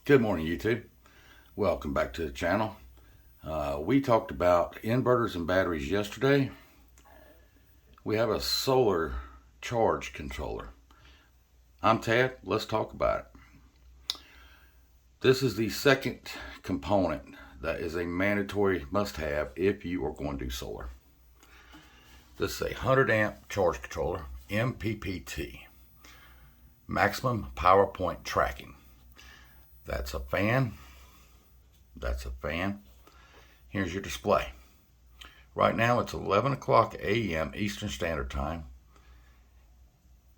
Good morning, YouTube. Welcome back to the channel. We talked about inverters and batteries yesterday. We have a solar charge controller. I'm Tad. Let's talk about it. This is the second component that is a mandatory must-have if you are going to do solar. This is a 100 amp charge controller, MPPT, maximum power point tracking. That's a fan. That's a fan. Here's your display. Right now it's 11 o'clock a.m. Eastern Standard Time.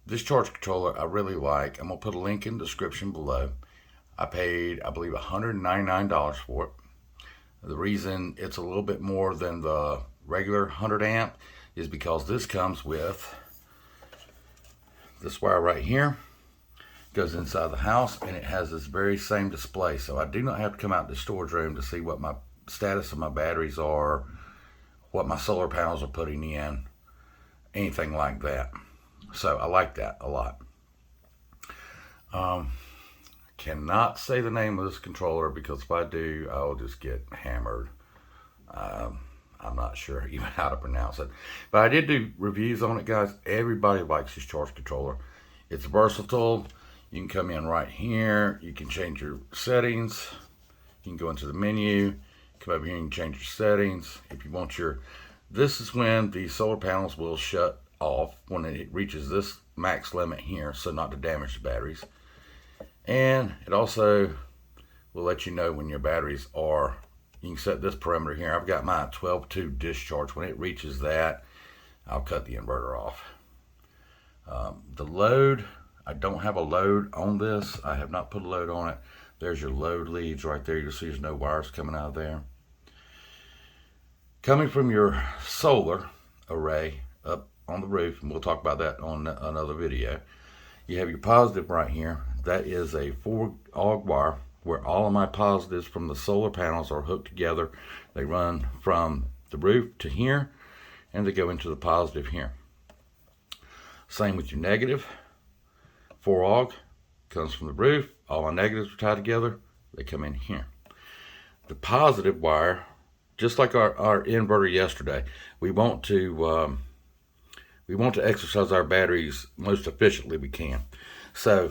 This charge controller I really like. I'm going to put a link in the description below. I paid, I believe, $199 for it. The reason it's a little bit more than the regular 100 amp is because this comes with this wire right here. Goes inside the house, and it has this very same display, so I do not have to come out to the storage room to see what my status of my batteries are, what my solar panels are putting in, anything like that. So I like that a lot. Cannot say the name of this controller because if I do, I'll just get hammered. I'm not sure even how to pronounce it, but I did do reviews on it, guys. Everybody likes this charge controller. It's versatile. You can come in right here. You can change your settings. You can go into the menu, come over here and change your settings. If you want this is when the solar panels will shut off when it reaches this max limit here, so not to damage the batteries. And it also will let you know when your batteries are, you can set this parameter here. I've got mine at 12.2 discharge. When it reaches that, I'll cut the inverter off. The load, I don't have a load on this. I have not put a load on it. There's your load leads right there. You'll see there's no wires coming out of there. Coming from your solar array up on the roof, and we'll talk about that on another video. You have your positive right here. That is a 4-AUG wire where all of my positives from the solar panels are hooked together. They run from the roof to here, and they go into the positive here. Same with your negative. 4-AUG comes from the roof. All my negatives are tied together. They come in here. The positive wire, just like our inverter yesterday, we want to exercise our batteries most efficiently we can. So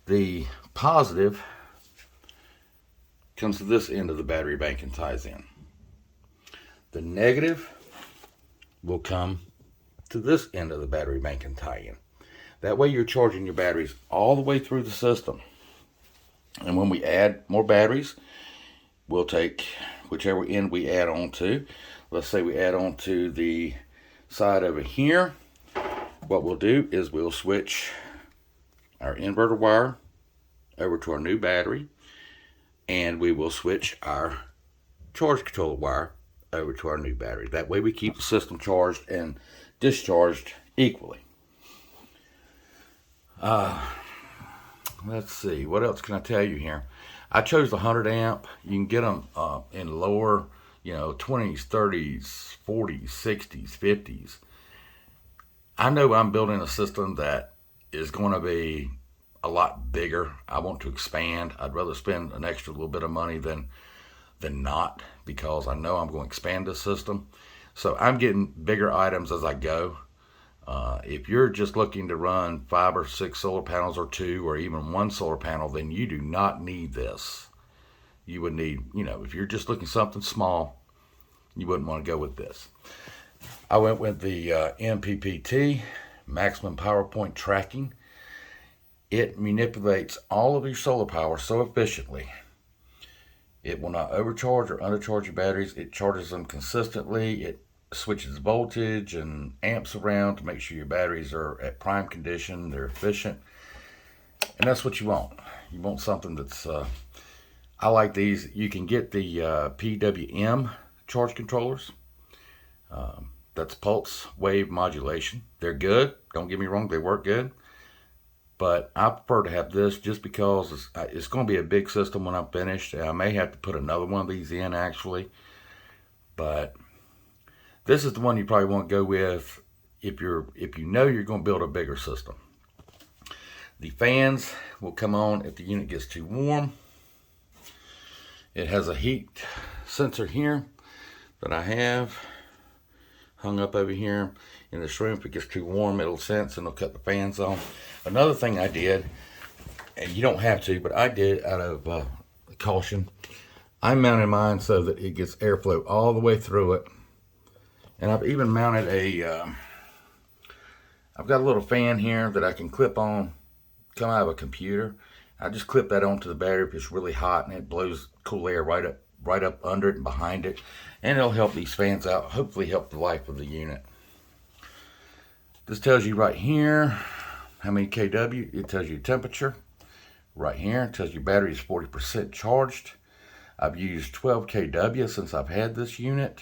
the positive comes to this end of the battery bank and ties in. The negative will come to this end of the battery bank and tie in. That way you're charging your batteries all the way through the system. And when we add more batteries, we'll take whichever end we add on to. Let's say we add on to the side over here. What we'll do is we'll switch our inverter wire over to our new battery, and we will switch our charge controller wire over to our new battery. That way we keep the system charged and discharged equally. Let's see, what else can I tell you here? I chose the 100 amp. You can get them in lower, 20s, 30s, 40s, 60s, 50s. I know I'm building a system that is going to be a lot bigger. I want to expand. I'd rather spend an extra little bit of money than not, because I know I'm going to expand this system. So I'm getting bigger items as I go. If you're just looking to run 5 or 6 solar panels or 2 or even 1 solar panel, then you do not need this. You would need, if you're just looking something small, you wouldn't want to go with this. I went with the MPPT, maximum power point tracking. It manipulates all of your solar power so efficiently. It will not overcharge or undercharge your batteries. It charges them consistently. It switches voltage and amps around to make sure your batteries are at prime condition, they're efficient, and that's what you want. You want something that's I like these. You can get the PWM charge controllers. That's pulse wave modulation. They're good, don't get me wrong, they work good, but I prefer to have this just because it's going to be a big system when I'm finished. I may have to put another one of these in actually, but this is the one you probably want to go with if you know you're going to build a bigger system. The fans will come on if the unit gets too warm. It has a heat sensor here that I have hung up over here in this room. If it gets too warm, it'll sense and it'll cut the fans on. Another thing I did, and you don't have to, but I did out of caution, I mounted mine so that it gets airflow all the way through it. And I've even mounted I've got a little fan here that I can clip on, come out of a computer. I just clip that onto the battery if it's really hot, and it blows cool air right up under it and behind it. And it'll help these fans out, hopefully help the life of the unit. This tells you right here how many kW. It tells you temperature. Right here, it tells you battery is 40% charged. I've used 12 kW since I've had this unit.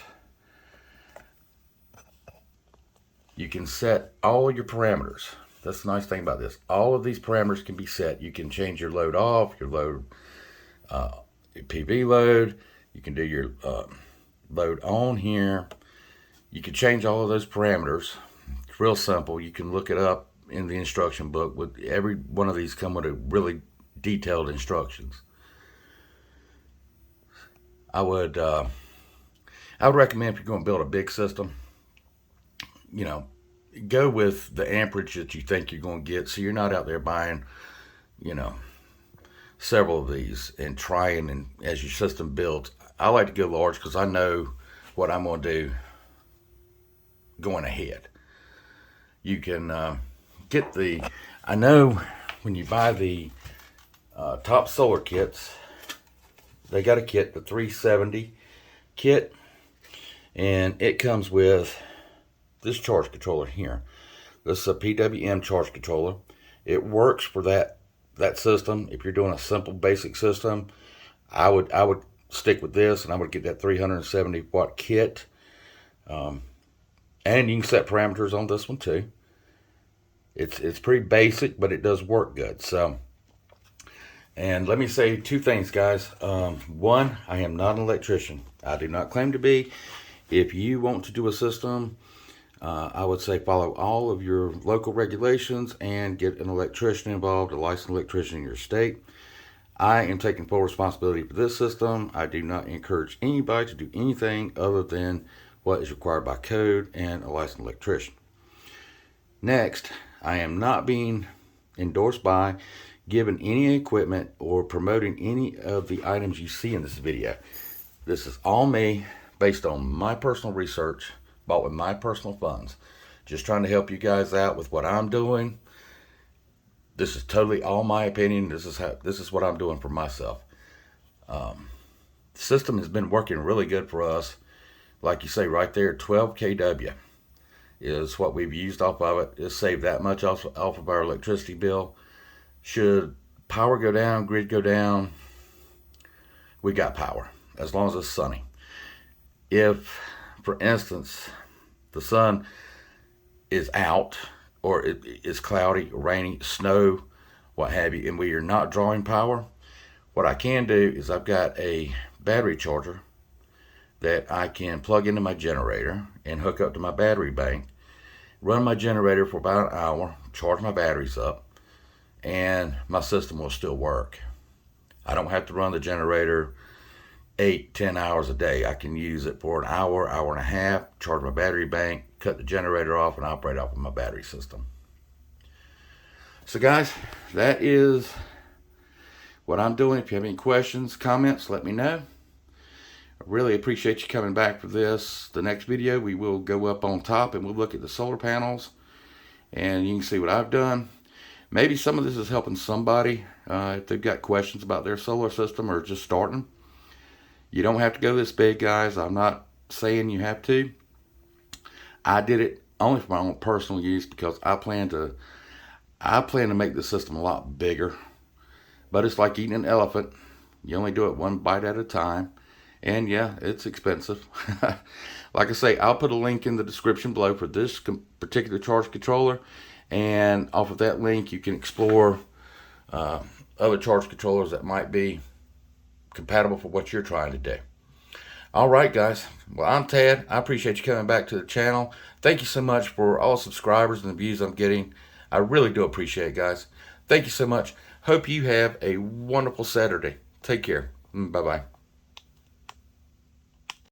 You can set all your parameters. That's the nice thing about this. All of these parameters can be set. You can change your load off, your load, your PV load. You can do your load on here. You can change all of those parameters. It's real simple. You can look it up in the instruction book. With every one of these come with a really detailed instructions. I would recommend, if you're going to build a big system, go with the amperage that you think you're going to get, so you're not out there buying, several of these and trying, and as your system builds. I like to go large because I know what I'm going to do going ahead. You can get I know when you buy the top solar kits, they got a kit, the 370 kit, and it comes with this charge controller here. This is a PWM charge controller. It works for that system. If you're doing a simple basic system, I would stick with this, and I would get that 370 watt kit. And you can set parameters on this one too. It's pretty basic, but it does work good. So, and let me say two things, guys. One, I am not an electrician. I do not claim to be. If you want to do a system, I would say follow all of your local regulations and get an electrician involved, a licensed electrician in your state. I am taking full responsibility for this system. I do not encourage anybody to do anything other than what is required by code and a licensed electrician. Next, I am not being endorsed by, given any equipment, or promoting any of the items you see in this video. This is all me, based on my personal research, bought with my personal funds. Just trying to help you guys out with what I'm doing. This is totally all my opinion. This is what I'm doing for myself. The system has been working really good for us. Like you say right there, 12 kW is what we've used off of it. It's saved that much off of our electricity bill. Should power go down, grid go down, we got power, as long as it's sunny. If, for instance, the sun is out, or it is cloudy, rainy, snow, what have you, and we are not drawing power, what I can do is I've got a battery charger that I can plug into my generator and hook up to my battery bank, run my generator for about an hour, charge my batteries up, and my system will still work. I don't have to run the generator 8-10 hours a day. I can use it for an hour, hour and a half, charge my battery bank, cut the generator off, and operate off of my battery system. So guys, that is what I'm doing. If you have any questions, comments, let me know. I really appreciate you coming back for this. The next video, we will go up on top and we'll look at the solar panels, and you can see what I've done. Maybe some of this is helping somebody if they've got questions about their solar system or just starting. You don't have to go this big, guys. I'm not saying you have to. I did it only for my own personal use because I plan to make the system a lot bigger. But it's like eating an elephant. You only do it one bite at a time. And yeah, it's expensive. Like I say, I'll put a link in the description below for this particular charge controller. And off of that link, you can explore other charge controllers that might be compatible for what you're trying to do. All right, guys. Well, I'm Tad. I appreciate you coming back to the channel. Thank you so much for all the subscribers and the views I'm getting. I really do appreciate it, guys. Thank you so much. Hope you have a wonderful Saturday. Take care. Bye-bye.